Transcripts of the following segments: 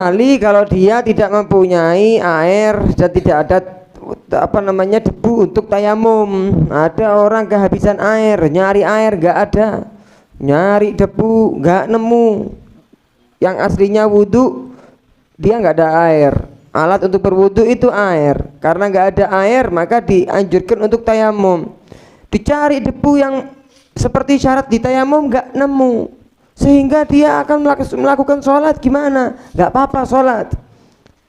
Kali kalau dia tidak mempunyai air dan tidak ada debu untuk tayamum. Ada orang kehabisan air, nyari air nggak ada, nyari debu nggak nemu. Yang aslinya wudhu dia nggak ada air. Alat untuk berwudhu itu air. Karena nggak ada air maka dianjurkan untuk tayamum. Dicari debu yang seperti syarat di tayamum nggak nemu, sehingga dia akan melakukan sholat. Gimana? Gak apa-apa sholat,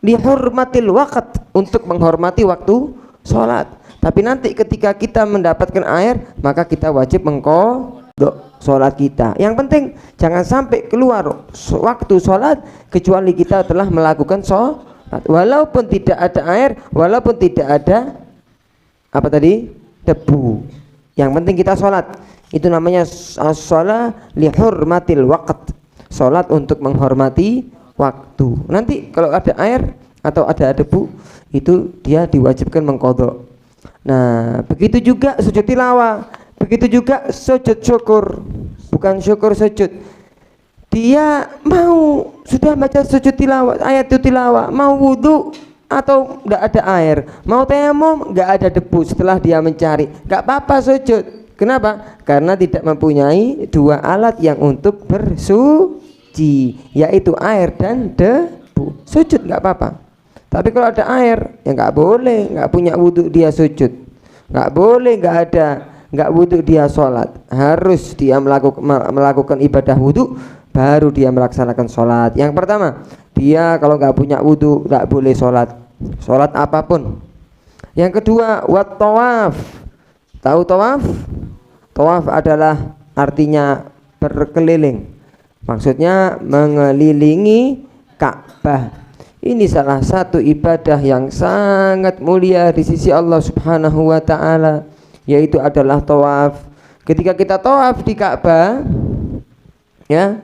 lihurmatil waqt, untuk menghormati waktu sholat. Tapi nanti ketika kita mendapatkan air maka kita wajib mengqadha sholat kita. Yang penting jangan sampai keluar waktu sholat kecuali kita telah melakukan sholat, walaupun tidak ada air, walaupun tidak ada debu. Yang penting kita sholat. Itu namanya as-shalah lihurmatil waqt, sholat untuk menghormati waktu. Nanti kalau ada air atau ada debu itu dia diwajibkan mengqadha. Nah, begitu juga sujud tilawah, begitu juga sujud syukur, bukan syukur sujud. Dia mau sudah baca sujud tilawah, ayat tilawah, mau wudu atau enggak ada air, mau tayamum enggak ada debu, setelah dia mencari, enggak apa-apa sujud. Kenapa? Karena tidak mempunyai dua alat yang untuk bersuci, yaitu air dan debu. Sujud nggak apa-apa. Tapi kalau ada air, ya nggak boleh. Nggak punya wudhu dia sujud. Nggak boleh, nggak wudhu dia sholat. Harus dia melakukan ibadah wudhu, baru dia melaksanakan sholat. Yang pertama, dia kalau nggak punya wudhu nggak boleh sholat apapun. Yang kedua, wat tawaf. Tahu tawaf? Tawaf adalah artinya berkeliling, maksudnya mengelilingi Ka'bah. Ini salah satu ibadah yang sangat mulia di sisi Allah Subhanahu wa taala, yaitu adalah tawaf. Ketika kita tawaf di Ka'bah, ya,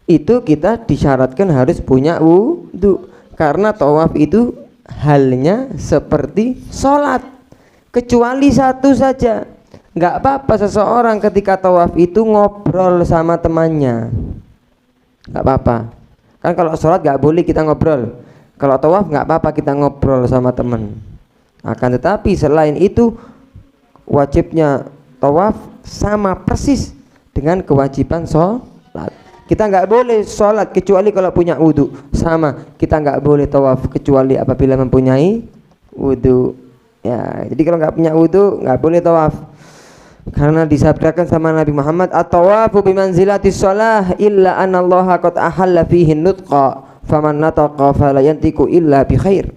itu kita disyaratkan harus punya wudu, karena tawaf itu halnya seperti sholat, kecuali satu saja. Nggak apa-apa seseorang ketika tawaf itu ngobrol sama temannya, nggak apa-apa. Kan kalau sholat nggak boleh kita ngobrol, kalau tawaf nggak apa-apa kita ngobrol sama teman. Akan tetapi selain itu, wajibnya tawaf sama persis dengan kewajiban sholat. Kita nggak boleh sholat kecuali kalau punya wudhu, sama kita nggak boleh tawaf kecuali apabila mempunyai wudhu. Ya, jadi kalau nggak punya wudhu nggak boleh tawaf. Karena disabdakan sama Nabi Muhammad, at-tawafu bimanzilatis shalah illa anallaha qad ahalla fihi nutqa faman nataqa fala yantiqu illa bi khair.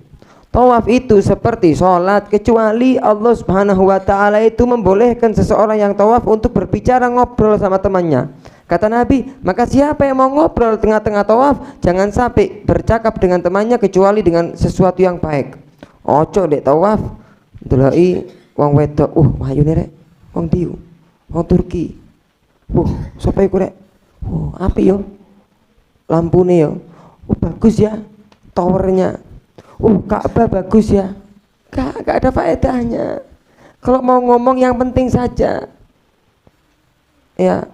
Tawaf itu seperti sholat, kecuali Allah Subhanahu wa taala itu membolehkan seseorang yang tawaf untuk berbicara, ngobrol sama temannya. Kata Nabi, maka siapa yang mau ngobrol tengah-tengah tawaf, jangan sampai bercakap dengan temannya kecuali dengan sesuatu yang baik. Ojo dek tawaf ndelok wong wedok, wayune rek, wong diu, wong Turki, sapa iku rek, api yo, lampune yo, bagus ya, towernya, Ka'bah bagus ya. Gak ada faedahnya. Kalau mau ngomong yang penting saja, ya.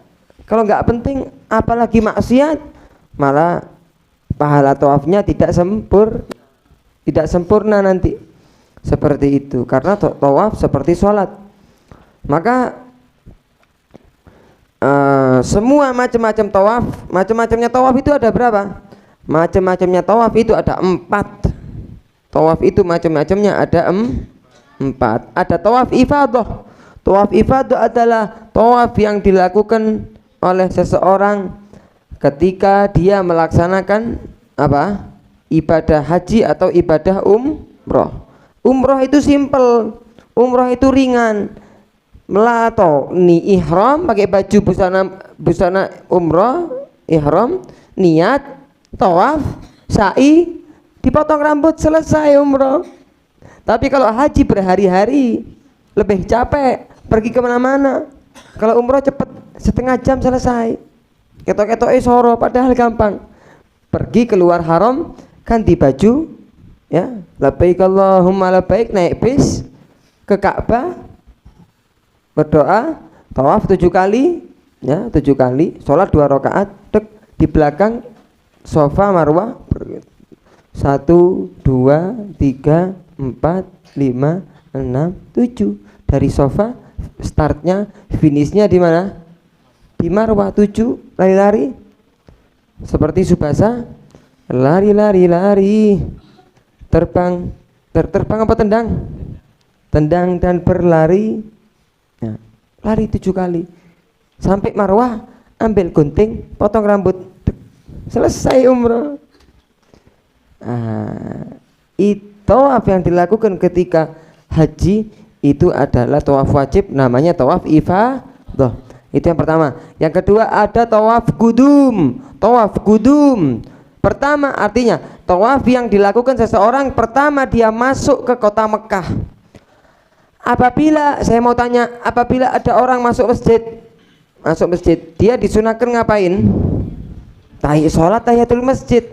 Kalau nggak penting, apalagi maksiat, malah pahala tawafnya tidak sempurna nanti. Seperti itu, karena tawaf seperti sholat. Maka semua macam-macam tawaf, macam-macamnya tawaf itu ada berapa? Macam-macamnya tawaf itu ada 4. Tawaf itu macam-macamnya ada 4. Ada tawaf ifadah. Tawaf ifadah adalah tawaf yang dilakukan oleh seseorang ketika dia melaksanakan ibadah haji atau ibadah umroh. Umroh itu simple, umroh itu ringan. Melato ni ihram, pakai baju busana umroh, ihram, niat, tawaf, sa'i, dipotong rambut, selesai umroh. Tapi kalau haji berhari-hari, lebih capek, pergi kemana-mana. Kalau umroh cepet, setengah jam selesai. Ketok-ketok soro, padahal gampang. Pergi keluar haram, ganti baju, ya, labbaik Allahumma labbaik, naik bis ke Ka'bah, berdoa, tawaf 7 kali, ya, 7 kali, sholat 2 rakaat, di belakang sofa Marwah, 1, 2, 3, 4, 5, 6, 7. Dari sofa startnya, finishnya di mana? Di Marwah. 7 lari-lari seperti Subasa, lari, terbang, terbang apa tendang? Tendang dan berlari. Nah, lari 7 kali sampai Marwah, ambil gunting, potong rambut, selesai umroh. Itu apa yang dilakukan ketika haji itu adalah tawaf wajib, namanya tawaf ifadah. Itu yang pertama. Yang kedua ada tawaf kudum. Tawaf kudum pertama artinya tawaf yang dilakukan seseorang pertama dia masuk ke kota Mekah. Apabila saya mau tanya, apabila ada orang masuk masjid, dia disunahkan ngapain? Sholat tahiyatul masjid.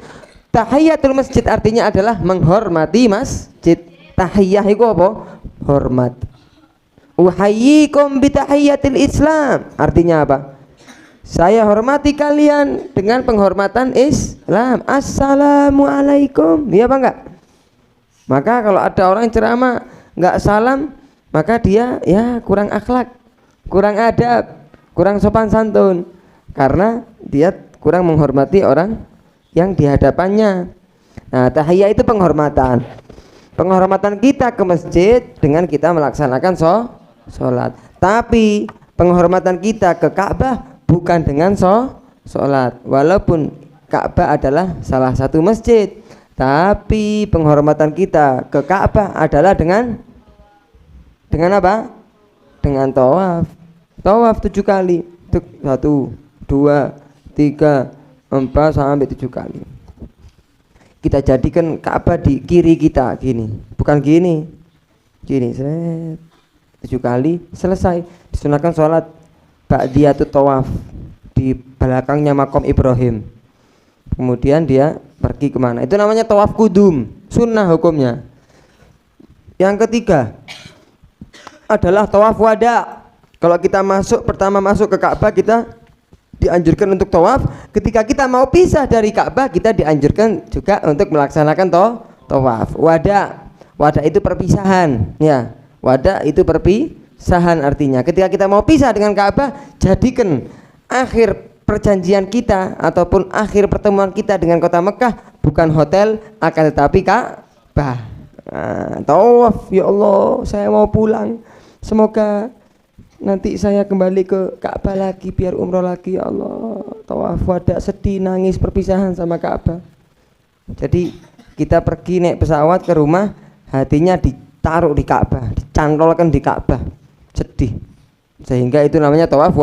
Tahiyatul masjid artinya adalah menghormati masjid. Tahiyah itu apa? Hormat. Uhayyikum bitahiyatil Islam. Artinya apa? Saya hormati kalian dengan penghormatan Islam. Assalamualaikum. Iya apa enggak? Maka kalau ada orang ceramah enggak salam, maka dia ya kurang akhlak, kurang adab, kurang sopan santun, karena dia kurang menghormati orang yang di hadapannya. Nah, tahiyah itu penghormatan. Penghormatan kita ke masjid dengan kita melaksanakan sholat. Tapi penghormatan kita ke Ka'bah bukan dengan sholat. Walaupun Ka'bah adalah salah satu masjid, tapi penghormatan kita ke Ka'bah adalah dengan apa? Dengan tawaf. Tawaf 7 kali. 1, 2, 3, 4 sampai 7 kali. Kita jadikan Ka'bah di kiri kita gini, bukan gini, set 7 kali selesai. Disunahkan sholat ba'diyatut tawaf di belakangnya makom Ibrahim. Kemudian dia pergi kemana? Itu namanya tawaf kudum, sunnah hukumnya. Yang ketiga adalah tawaf wada. Kalau kita pertama masuk ke Ka'bah, kita dianjurkan untuk tawaf. Ketika kita mau pisah dari Ka'bah, kita dianjurkan juga untuk melaksanakan tawaf. Wada itu perpisahan, ya. Wada itu perpisahan artinya. Ketika kita mau pisah dengan Ka'bah, jadikan akhir perjanjian kita ataupun akhir pertemuan kita dengan kota Mekah bukan hotel, akan tetapi Ka'bah. Tawaf, ya Allah, saya mau pulang. Semoga nanti saya kembali ke Ka'bah lagi biar umroh lagi, ya Allah. Tawaf wada, sedih, nangis perpisahan sama Ka'bah. Jadi kita pergi naik pesawat ke rumah, hatinya ditaruh di Ka'bah, dicantolkan di Ka'bah, sedih. Sehingga itu namanya tawaf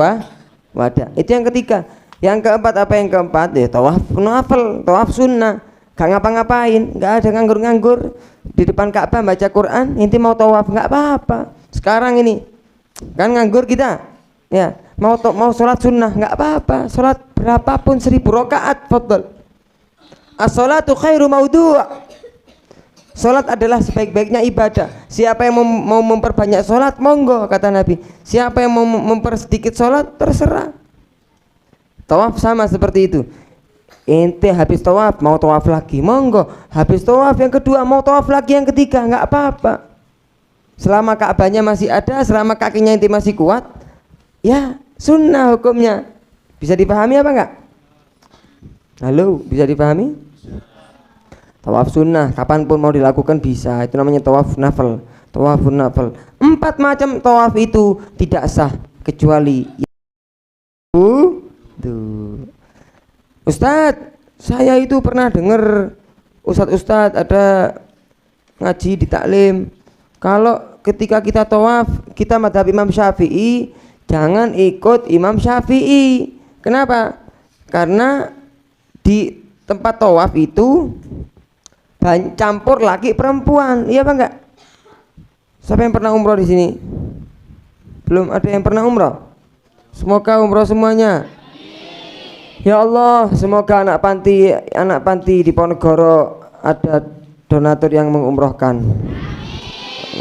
wada. Itu yang ketiga. Yang keempat apa yang keempat? Ya tawaf nafil, tawaf sunnah. Gak ngapa-ngapain, gak ada nganggur-nganggur di depan Ka'bah baca Quran. Inti mau tawaf nggak apa-apa. Sekarang ini kan nganggur kita, ya mau sholat sunnah nggak apa-apa, sholat berapapun 1000 rakaat, fadl. As-sholatu khairu maudhu'. Sholat adalah sebaik-baiknya ibadah. Siapa yang mau memperbanyak sholat, monggo, kata Nabi. Siapa yang mau mempersedikit sholat, terserah. Tawaf sama seperti itu. Ente habis tawaf mau tawaf lagi, monggo. Habis tawaf yang kedua mau tawaf lagi yang ketiga, nggak apa-apa. Selama Ka'bahnya masih ada, selama kakinya inti masih kuat, ya sunnah hukumnya. Bisa dipahami apa enggak? Halo, bisa dipahami? Tawaf sunnah kapanpun mau dilakukan bisa. Itu namanya tawaf nafil. Tawafun nafil. 4 macam tawaf itu tidak sah kecuali Ustadz, saya itu pernah dengar Ustadz ada ngaji di taklim, kalau ketika kita tawaf, kita madhab Imam Syafi'i, jangan ikut Imam Syafi'i. Kenapa? Karena di tempat tawaf itu campur laki perempuan, iya apa enggak? Siapa yang pernah umroh di sini? Belum ada yang pernah umroh? Semoga umroh semuanya. Ya Allah, semoga anak panti di Ponorogo ada donatur yang mengumrohkan.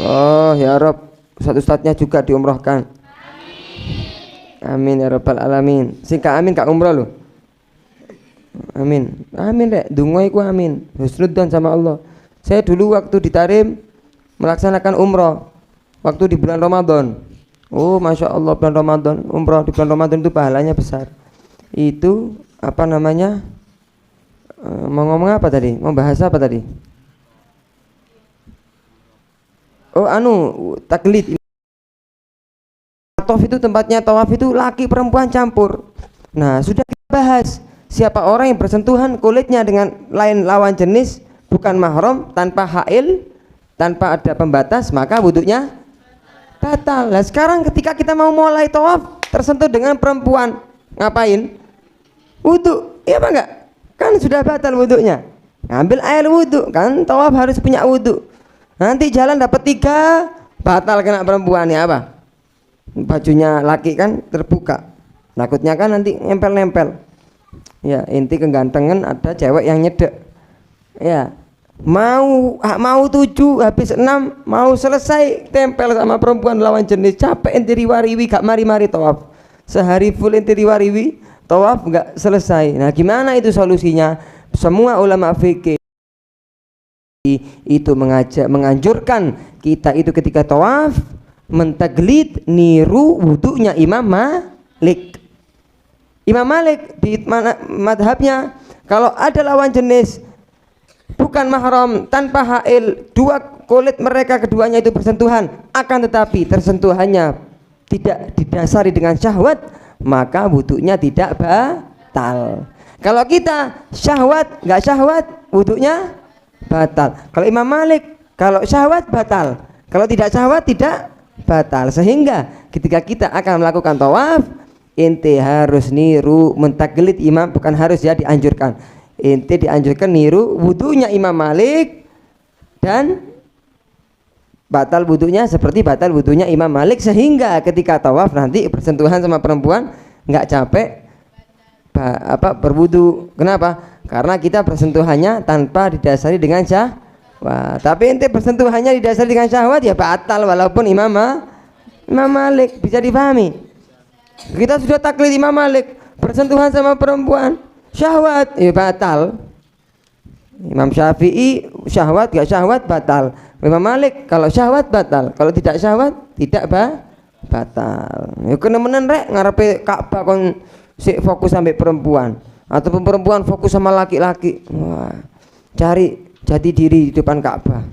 Oh ya Rob, ustadz-ustadznya juga diumrohkan. Amin ya Rabbal Alamin. Singkat amin kak umroh loh. Amin. Amin rek, donga iku amin. Husnudzon sama Allah. Saya dulu waktu di Tarim melaksanakan umroh waktu di bulan Ramadan. Oh, masya Allah, bulan Ramadan, umroh di bulan Ramadan itu pahalanya besar. Itu apa namanya? Mau ngomong apa tadi? Mau bahas apa tadi? Oh, taklid. Tawaf itu tempatnya tawaf itu laki perempuan campur. Nah, sudah kita bahas siapa orang yang bersentuhan kulitnya dengan lain lawan jenis bukan mahram tanpa hail, tanpa ada pembatas, maka wudhunya batal. Nah, sekarang ketika kita mau mulai tawaf tersentuh dengan perempuan, ngapain? Wudhu, iya apa enggak? Kan sudah batal wudhunya. Ngambil air wudhu, kan tawaf harus punya wudhu. Nanti jalan dapat 3, batal kena perempuan ya apa? Bajunya laki kan terbuka, takutnya kan nanti nempel-nempel. Ya, inti kegantengan ada cewek yang nyedek. Ya, mau 7 habis 6 mau selesai tempel sama perempuan lawan jenis, capek enti riwariwi gak mari-mari tawaf. Sehari full enti riwariwi tawaf gak selesai. Nah, gimana itu solusinya? Semua ulama fikih itu menganjurkan kita itu ketika tawaf mentaglid niru wudhunya Imam Malik. Imam Malik di madhabnya kalau ada lawan jenis bukan mahram tanpa hail, dua kulit mereka keduanya itu bersentuhan, akan tetapi tersentuhannya tidak didasari dengan syahwat, maka wudhunya tidak batal. Kalau kita syahwat nggak syahwat, wudhunya batal. Kalau Imam Malik kalau syahwat batal, kalau tidak syahwat tidak batal. Sehingga ketika kita akan melakukan tawaf, ente harus niru mentaglid imam, bukan harus ya, dianjurkan. Ente dianjurkan niru wudhunya Imam Malik dan batal wudhunya seperti batal wudhunya Imam Malik, sehingga ketika tawaf nanti bersentuhan sama perempuan nggak capek berwudhu. Kenapa? Karena kita bersentuhannya tanpa didasari dengan syahwat. Wah, tapi ente bersentuhannya didasari dengan syahwat ya batal walaupun Imam Malik. Bisa dipahami? Kita sudah taklid Imam Malik, bersentuhan sama perempuan syahwat ya batal. Imam Syafi'i syahwat gak syahwat batal. Imam Malik kalau syahwat batal, kalau tidak syahwat tidak batal. Ya kenemenan rek ngarepe Ka'bah kon sik fokus sampai perempuan, atau perempuan fokus sama laki-laki. Wah, cari jati diri di depan Ka'bah.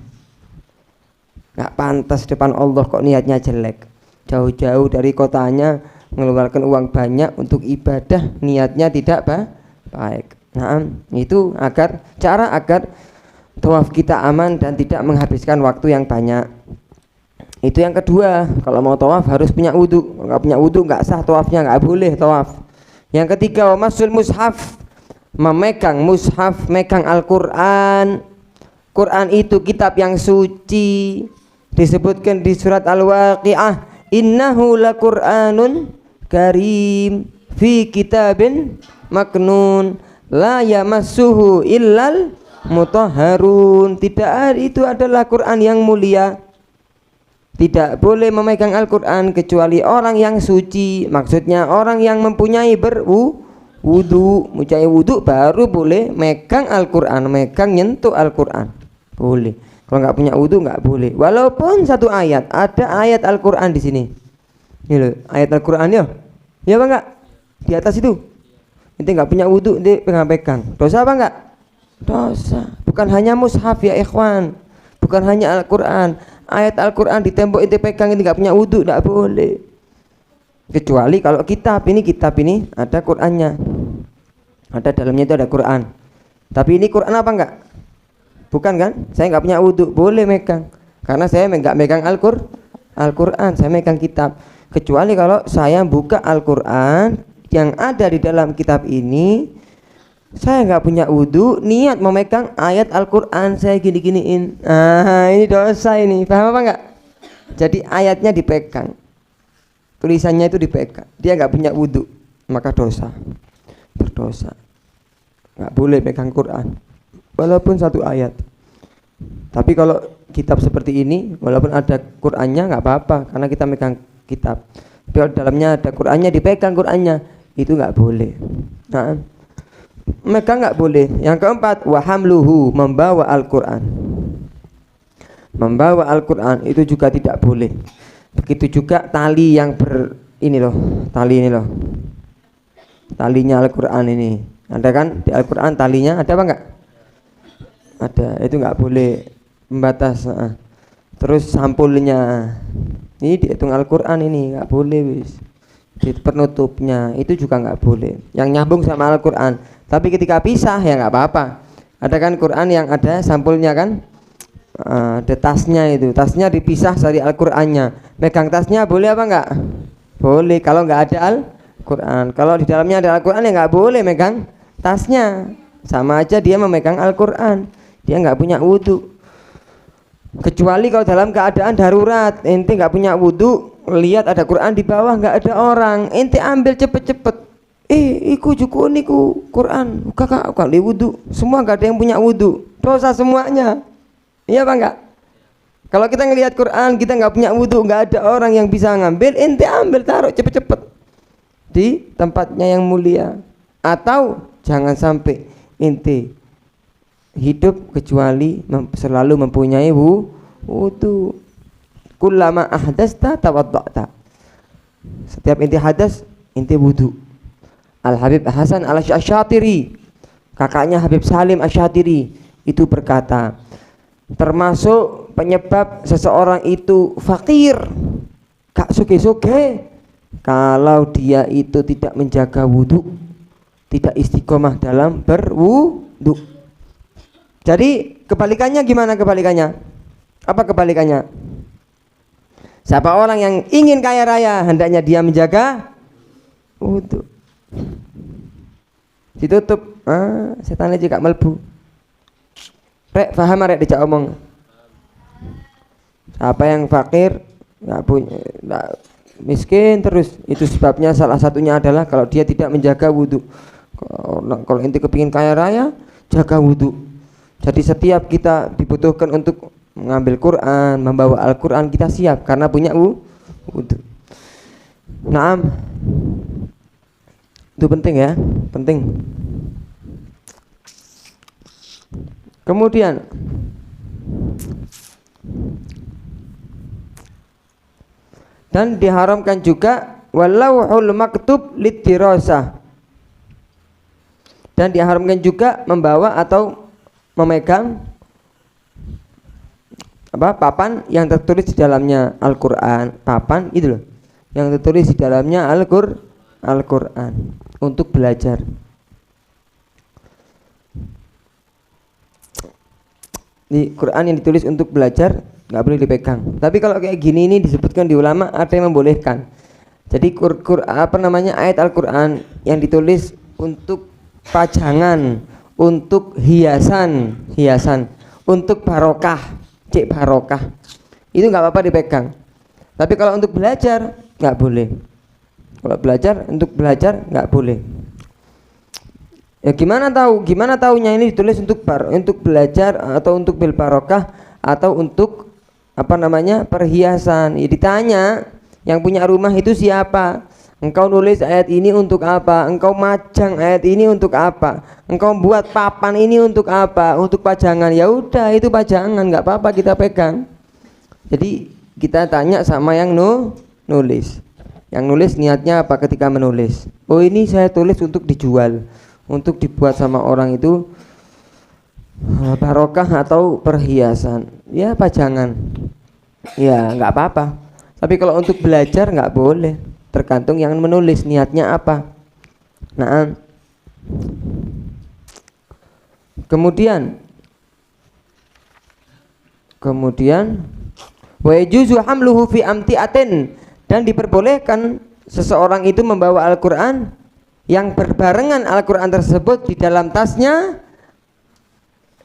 Gak pantas depan Allah kok niatnya jelek. Jauh-jauh dari kotanya mengeluarkan uang banyak untuk ibadah, niatnya tidak baik. Nah, itu agar tawaf kita aman dan tidak menghabiskan waktu yang banyak. Itu yang kedua, kalau mau tawaf harus punya wudhu. Kalau nggak punya wudhu nggak sah tawafnya, nggak boleh tawaf. Yang ketiga, masul mushaf, memegang mushaf, megang Al-Quran. Quran itu kitab yang suci, disebutkan di surat Al-Waqi'ah, innahu laqur'anun karim fi kitabin maknun la yamassuhu illal mutahharun. Itu adalah Quran yang mulia. Tidak boleh memegang Al-Quran kecuali orang yang suci. Maksudnya orang yang mempunyai wudhu, mempunyai wudhu baru boleh megang Al-Quran, megang nyentuh Al-Quran boleh. Kalau nggak punya wudhu nggak boleh. Walaupun satu ayat, ada ayat Al-Quran di sini. Ini loh, ayat Al-Quran ya. Ya apa enggak? Di atas itu. Ente nggak punya wudhu, ente pegang-pegang. Dosa apa enggak? Dosa. Bukan hanya mushaf ya ikhwan. Bukan hanya Al-Quran. Ayat Al-Quran di tembok ente pegang, ente nggak punya wudhu, nggak boleh. Kecuali kalau kitab ini ada Qurannya. Ada dalamnya itu ada Quran. Tapi ini Quran apa enggak? Bukan kan? Saya nggak punya wudhu, boleh megang. Karena saya nggak megang Al-Quran, saya megang kitab. Kecuali kalau saya buka Al-Quran yang ada di dalam kitab ini, saya nggak punya wudhu, niat memegang ayat Al-Quran, saya gini-giniin. Ini dosa ini, paham apa enggak? Jadi ayatnya dipegang, tulisannya itu dipegang, dia nggak punya wudhu, maka dosa, berdosa. Nggak boleh pegang Quran walaupun satu ayat. Tapi kalau kitab seperti ini, walaupun ada Qurannya nggak apa-apa, karena kita megang kitab. Tapi kalau dalamnya ada Qurannya, dipegang Qurannya, itu nggak boleh. Nah, megang nggak boleh. Yang keempat, wa hamluhu, membawa Al-Qur'an. Membawa Al-Qur'an itu juga tidak boleh. Begitu juga tali yang ini loh, tali ini loh. Talinya Al-Qur'an ini. Ada kan di Al-Qur'an talinya, ada apa enggak? Ada. Itu nggak boleh, pembatas. Terus sampulnya. Ini dihitung Al-Qur'an ini nggak boleh wis. Di penutupnya itu juga nggak boleh. Yang nyambung sama Al-Qur'an. Tapi ketika pisah ya nggak apa-apa. Ada kan Quran yang ada sampulnya kan? Ada tasnya itu. Tasnya dipisah dari Al-Qur'annya. Megang tasnya boleh apa enggak? Boleh kalau nggak ada Al-Qur'an. Kalau di dalamnya ada Al-Qur'an ya nggak boleh megang tasnya. Sama aja dia memegang Al-Qur'an. Dia nggak punya wudhu. Kecuali kalau dalam keadaan darurat, ente nggak punya wudhu, lihat ada Quran di bawah nggak ada orang, ente ambil cepet-cepet. Iku cukup niku Quran, kakak kali wudhu, semua nggak ada yang punya wudhu, dosa semuanya. Iya apa enggak? Kalau kita ngelihat Quran, kita nggak punya wudhu, nggak ada orang yang bisa ngambil, ente ambil taruh cepet-cepet di tempatnya yang mulia. Atau jangan sampai ente hidup kecuali selalu mempunyai wudu. Kullama ahdasta tawadda'ta. Setiap inti hadas, inti wudu. Al Habib Hasan Al Asyatiri, kakaknya Habib Salim Asyatiri, itu berkata, termasuk penyebab seseorang itu fakir, gak suge-suge, kalau dia itu tidak menjaga wudu, tidak istiqomah dalam berwudu. Jadi kebalikannya gimana kebalikannya? Apa kebalikannya? Siapa orang yang ingin kaya raya, hendaknya dia menjaga wudu. Ditutup, setan juga melbu. Rek paham rek dijak omong. Siapa yang fakir, nggak punya, miskin terus, itu sebabnya salah satunya adalah kalau dia tidak menjaga wudu. Kalau inti kepingin kaya raya, jaga wudu. Jadi setiap kita dibutuhkan untuk mengambil Quran, membawa Al-Quran, kita siap karena punya wudu. Naam, itu penting ya, penting. Kemudian dan diharamkan juga walauhul maktub lidirasah, dan diharamkan juga membawa atau memegang papan yang tertulis di dalamnya Al-Qur'an, papan itu loh yang tertulis di dalamnya Al-Qur'an untuk belajar. Di Quran yang ditulis untuk belajar nggak boleh dipegang. Tapi kalau kayak gini ini disebutkan di ulama ada yang membolehkan. Jadi ayat Al-Qur'an yang ditulis untuk pajangan, untuk hiasan, untuk barokah, barokah, itu nggak apa-apa dipegang. Tapi kalau untuk belajar nggak boleh. Kalau untuk belajar nggak boleh. Ya gimana tahunya ini ditulis untuk belajar atau untuk bil barokah atau untuk perhiasan? Ya ditanya yang punya rumah itu siapa. Engkau nulis ayat ini untuk apa? Engkau majang ayat ini untuk apa? Engkau buat papan ini untuk apa? Untuk pajangan. Ya udah, itu pajangan, nggak apa-apa kita pegang. Jadi kita tanya sama yang nulis. Yang nulis niatnya apa ketika menulis? Oh ini saya tulis untuk dijual, untuk dibuat sama orang itu barokah atau perhiasan. Ya pajangan. Ya nggak apa-apa. Tapi kalau untuk belajar nggak boleh. Tergantung yang menulis niatnya apa. Nah, kemudian wa yajuzu hamluhu fi amtiatin, dan diperbolehkan seseorang itu membawa Al-Qur'an yang berbarengan Al-Qur'an tersebut di dalam tasnya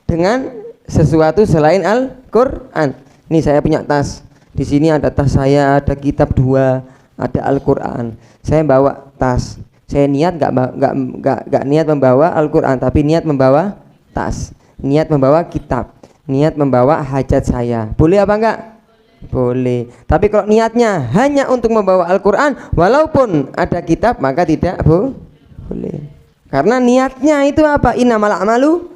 dengan sesuatu selain Al-Qur'an. Ini saya punya tas. Di sini ada tas saya, ada kitab 2, ada Al-Qur'an. Saya bawa tas. Saya niat nggak niat membawa Al-Qur'an, tapi niat membawa tas, niat membawa kitab, niat membawa hajat saya. Boleh apa enggak? Boleh. Tapi kalau niatnya hanya untuk membawa Al-Qur'an, walaupun ada kitab, maka tidak boleh. Karena niatnya itu apa? Innamal a'malu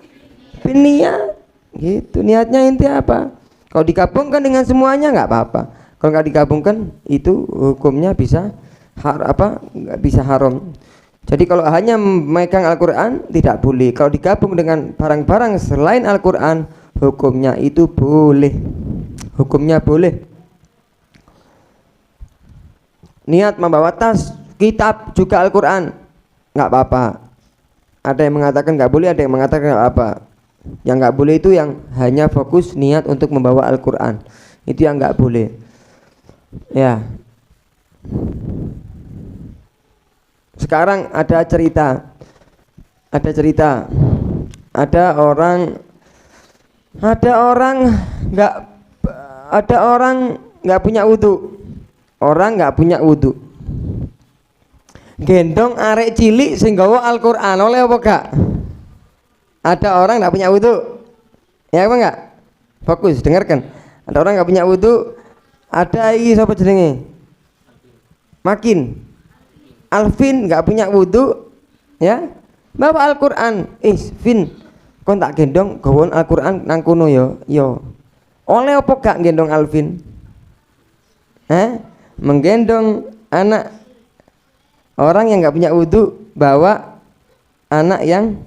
binniyat. Gitu, niatnya inti apa? Kalau digabungkan dengan semuanya nggak apa-apa. Kalau nggak digabungkan itu hukumnya bisa nggak bisa haram. Jadi kalau hanya memegang Al-Quran tidak boleh. Kalau digabung dengan barang-barang selain Al-Quran, hukumnya itu boleh. Hukumnya boleh. Niat membawa tas, kitab juga Al-Quran, nggak apa-apa. Ada yang mengatakan nggak boleh, ada yang mengatakan nggak apa. Yang nggak boleh itu yang hanya fokus niat untuk membawa Al-Quran, itu yang nggak boleh. Ya. Sekarang ada cerita, ada orang nggak punya wudhu, gendong arek cilik sing gawa Al-Quran, oleh apa gak? Ada orang nggak punya wudhu, ya apa enggak? Fokus, dengarkan. Ada orang nggak punya wudhu, ada ini siapa jenenge? Makin Alvin nggak punya wudhu, ya, bawa Al-Quran. Vin, kon tak gendong gawon Al-Quran nang kono yo. Oleh apa gak gendong Alvin? Menggendong anak orang yang nggak punya wudhu, bawa anak yang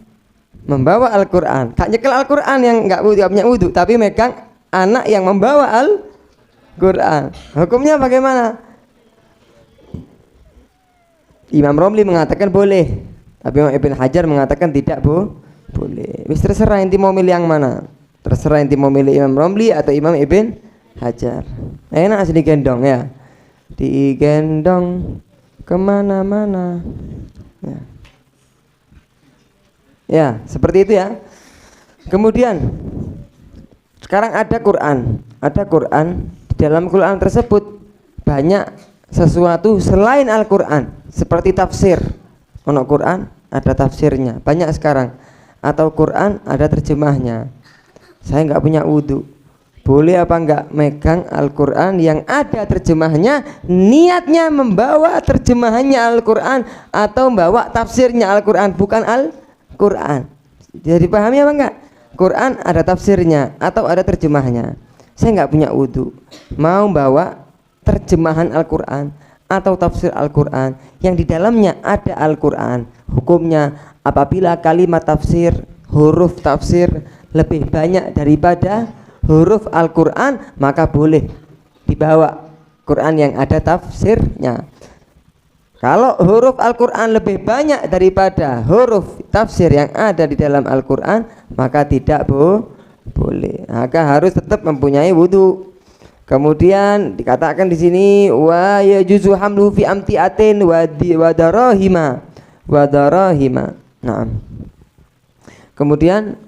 membawa Al-Quran. Gak nyekel Al-Quran yang nggak punya wudhu, tapi megang anak yang membawa Al-Quran. Hukumnya bagaimana? Imam Romli mengatakan boleh, tapi Imam Ibn Hajar mengatakan tidak boleh. Wis terserah inti mau milih yang mana. Terserah inti mau milih Imam Romli atau Imam Ibn Hajar. Enak sih digendong ya, digendong kemana-mana. Ya, seperti itu ya. Kemudian sekarang ada Quran. Di dalam Quran tersebut banyak sesuatu selain Al-Quran, seperti tafsir. Ono Quran ada tafsirnya, banyak sekarang. Atau Quran ada terjemahnya. Saya nggak punya wudhu, boleh apa enggak megang Al-Quran yang ada terjemahnya, niatnya membawa terjemahannya Al-Quran atau membawa tafsirnya Al-Quran, bukan Al-Quran. Jadi pahami apa enggak? Quran ada tafsirnya atau ada terjemahnya. Saya nggak punya wudhu, mau bawa terjemahan Al-Quran atau tafsir Al-Quran yang di dalamnya ada Al-Quran. Hukumnya apabila kalimat tafsir, huruf tafsir lebih banyak daripada huruf Al-Quran, maka boleh dibawa Quran yang ada tafsirnya. Kalau huruf Al-Quran lebih banyak daripada huruf tafsir yang ada di dalam Al-Quran, maka tidak boleh. Maka harus tetap mempunyai wudhu. Kemudian dikatakan di sini wa yajuzu hamlu fi amtiatin wa darahima. Nah. Kemudian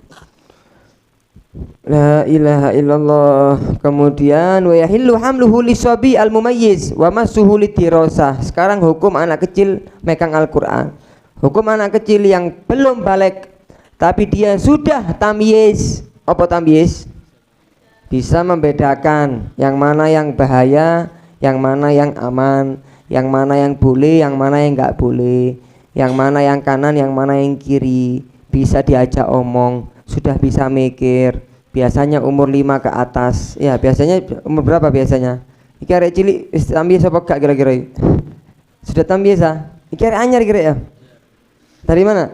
la ilaha illallah. Kemudian wa yahillu hamluhu lisabi al-mumayyiz wa masuhu lidirasah. Sekarang hukum anak kecil megang Al-Quran. Hukum anak kecil yang belum balik tapi dia sudah tamyiz. Apa tamyiz? Bisa membedakan yang mana yang bahaya, yang mana yang aman, yang mana yang boleh, yang mana yang enggak boleh, yang mana yang kanan, yang mana yang kiri. Bisa diajak omong, sudah bisa mikir. Biasanya umur 5 ke atas. Ya, biasanya umur berapa biasanya? Iki arek cilik wis tambies apa gak kira-kira? Sudah tambies ah. Iki arek anyar kira ya. Dari mana?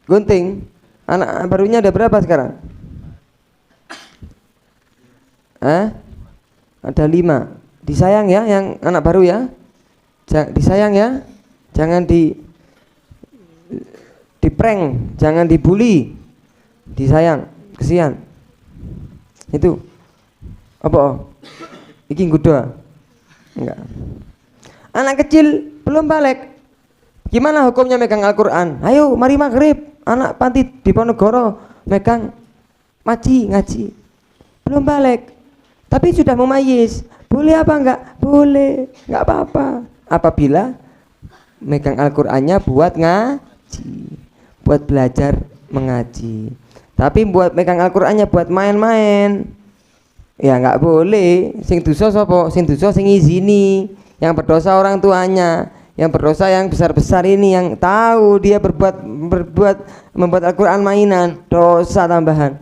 Gunting. Anak barunya ada berapa sekarang? Ada 5. Disayang ya yang anak baru ya. Disayang ya. Jangan di prank, jangan dibully. Disayang, kesian. Itu apa? Iki nggoda. Enggak. Anak kecil belum balik. Gimana hukumnya megang Al-Quran? Ayo mari maghrib. Anak panti di Ponegoro megang ngaji. Belum balik. Tapi sudah mumayyiz. Boleh apa enggak? Boleh. Enggak apa-apa. Apabila megang Al-Qur'annya buat ngaji, buat belajar mengaji. Tapi buat megang Al-Qur'annya buat main-main, ya enggak boleh. Sing dosa sapa? Sing dosa sing izini. Yang berdosa orang tuanya. yang berdosa yang besar-besar ini, yang tahu dia membuat Al-Quran mainan, dosa tambahan.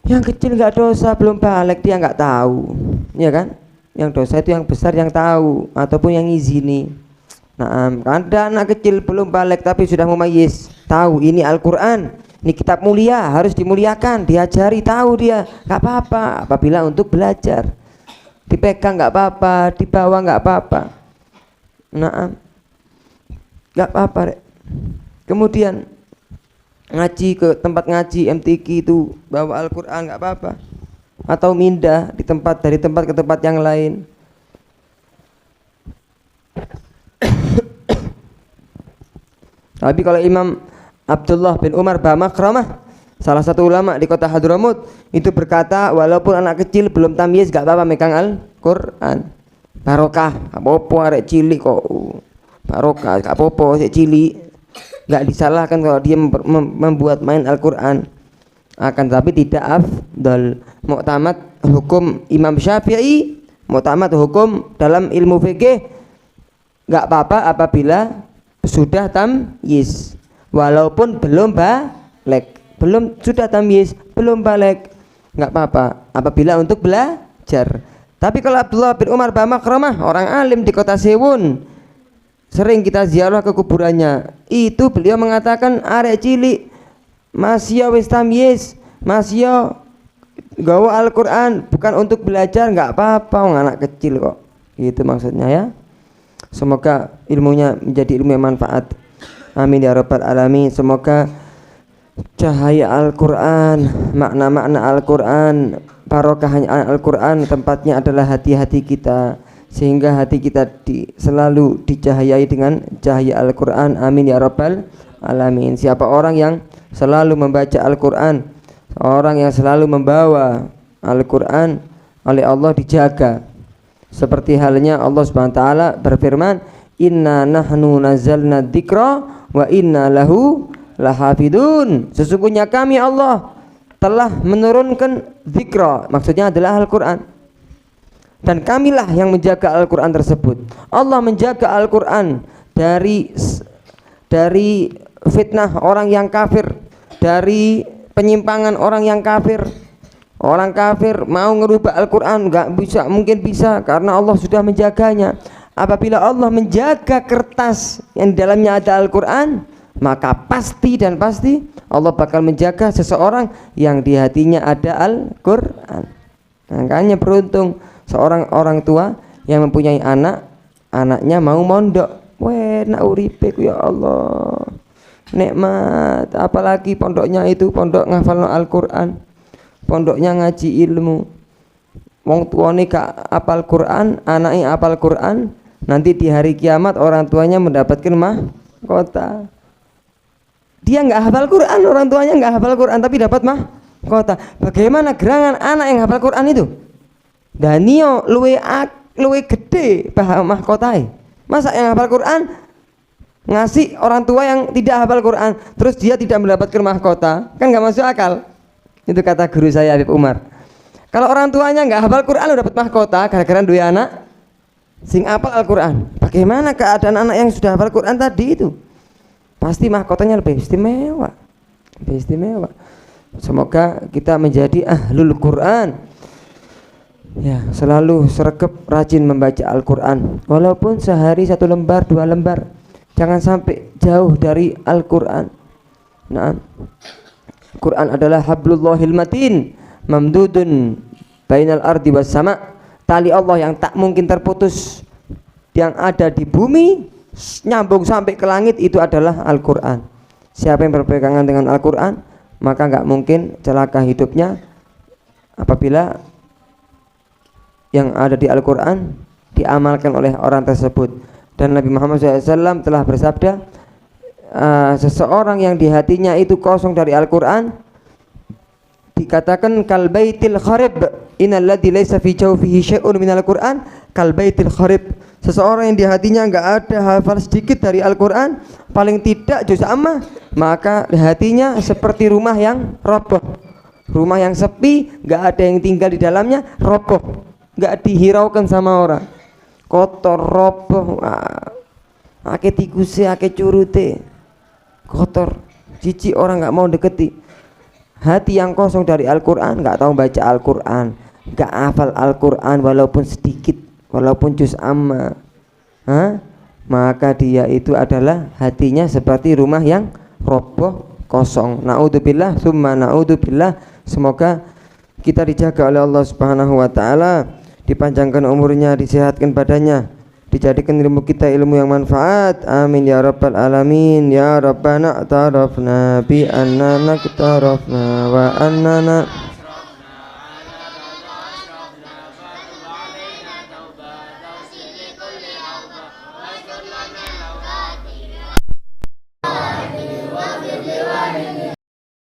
Yang kecil nggak dosa, belum balik, dia nggak tahu, ya kan? Yang dosa itu yang besar, yang tahu ataupun yang izini. Nah, ada anak kecil belum balik tapi sudah mumayyiz, tahu ini Al-Quran, ini kitab mulia, harus dimuliakan, diajari, tahu dia, nggak apa-apa apabila untuk belajar. Dipegang nggak apa-apa, dibawa nggak apa-apa. Nah, nggak apa-apa, Rek. Kemudian ngaji ke tempat ngaji MTQ itu bawa Al-Quran nggak apa-apa, atau mindah dari tempat ke tempat yang lain. Tapi kalau Imam Abdullah bin Umar Bamakramah, salah satu ulama di kota Hadramut, itu berkata walaupun anak kecil belum tamyiz gak apa-apa megang Al-Quran, barokah, apa-apa arek cilik kok barokah, gak apa-apa arek cilik, gak disalahkan kalau dia membuat main Al-Quran. Akan tapi tidak afdal. Muktamad hukum Imam Syafi'i, muktamad hukum dalam ilmu fikih, gak apa-apa apabila sudah tamyiz walaupun belum balik, sudah tamyiz belum balik, nggak apa-apa apabila untuk belajar. Tapi kalau Abdullah bin Umar Bamakramah, orang alim di kota Sewun, sering kita ziarah ke kuburannya, itu beliau mengatakan arek cilik masih wis tamyiz, masih gawa Al-Quran bukan untuk belajar, nggak apa-apa, anak kecil kok, gitu maksudnya ya. Semoga ilmunya menjadi ilmu yang manfaat. Amin ya rabbal alamin. Semoga cahaya Al-Quran, makna-makna Al-Quran, barokahnya Al-Quran tempatnya adalah hati-hati kita, sehingga hati kita selalu dicahayai dengan cahaya Al-Quran. Amin ya rabbal alamin. Siapa orang yang selalu membaca Al-Quran, orang yang selalu membawa Al-Quran, oleh Allah dijaga. Seperti halnya Allah Subhanahu wa taala berfirman, "Inna nahnu nazzalna dzikra wa inna lahu lahafidun." Sesungguhnya kami Allah telah menurunkan dzikra, maksudnya adalah Al-Quran, dan kamilah yang menjaga Al-Quran tersebut. Allah menjaga Al-Quran dari fitnah orang yang kafir, dari penyimpangan orang yang kafir. Orang kafir mau ngerubah Al-Quran nggak bisa, mungkin bisa karena Allah sudah menjaganya. Apabila Allah menjaga kertas yang di dalamnya ada Al-Quran, maka pasti dan pasti Allah bakal menjaga seseorang yang di hatinya ada Al-Quran. Makanya beruntung seorang orang tua yang mempunyai anaknya mau mondok. Weh, nak uripe ya Allah, nikmat. Apalagi pondoknya itu pondok ngafal Al-Quran, pondoknya ngaji ilmu. Wong tuane gak apal Quran, anaknya apal Quran, nanti di hari kiamat orang tuanya mendapatkan mahkota. Dia nggak hafal Quran, orang tuanya nggak hafal Quran tapi dapat mahkota. Bagaimana gerangan anak yang hafal Quran itu? Danio luwe gede paham mahkotai. Masa yang hafal Quran ngasih orang tua yang tidak hafal Quran, terus dia tidak mendapatkan mahkota, kan nggak masuk akal. Itu kata guru saya Habib Umar. Kalau orang tuanya nggak hafal Quran udah dapat mahkota gara-gara dua anak sing hafal Al-Quran. Bagaimana keadaan anak yang sudah hafal Quran tadi itu? Pasti mahkotanya lebih istimewa. Lebih istimewa. Semoga kita menjadi ahlul Quran. Ya, selalu sregep rajin membaca Al-Quran. Walaupun sehari 1 lembar, 2 lembar. Jangan sampai jauh dari Al-Quran. Nah, Quran adalah hablullahil matin, mamdudun bainal ardi was sama. Tali Allah yang tak mungkin terputus, yang ada di bumi nyambung sampai ke langit, itu adalah Al-Quran. Siapa yang berpegangan dengan Al-Quran, maka nggak mungkin celaka hidupnya apabila yang ada di Al-Quran diamalkan oleh orang tersebut. Dan Nabi Muhammad SAW telah bersabda, seseorang yang di hatinya itu kosong dari Al-Quran dikatakan kal baitil kharib, innalladzi laisa fi jawfihi syai'un minal Quran kal baitil kharib. Seseorang yang di hatinya enggak ada hafal sedikit dari Al-Quran, paling tidak juz amma, maka di hatinya seperti rumah yang roboh, rumah yang sepi, enggak ada yang tinggal di dalamnya, roboh, enggak dihiraukan sama orang, kotor, roboh. akeh tikuse, akeh curute, kotor, jijik, orang nggak mau deketi. Hati yang kosong dari Al-Quran, nggak tahu baca Al-Quran, nggak hafal Al-Quran walaupun sedikit, walaupun juz amma, maka dia itu adalah hatinya seperti rumah yang roboh, kosong. Naudzubillah, summa naudzubillah. Semoga kita dijaga oleh Allah Subhanahu wa taala, dipanjangkan umurnya, disehatkan badannya, dijadikan ilmu kita ilmu yang manfaat. Amin ya rabbal alamin. Ya rabbana ta'arafna bi annana naktarafna wa annana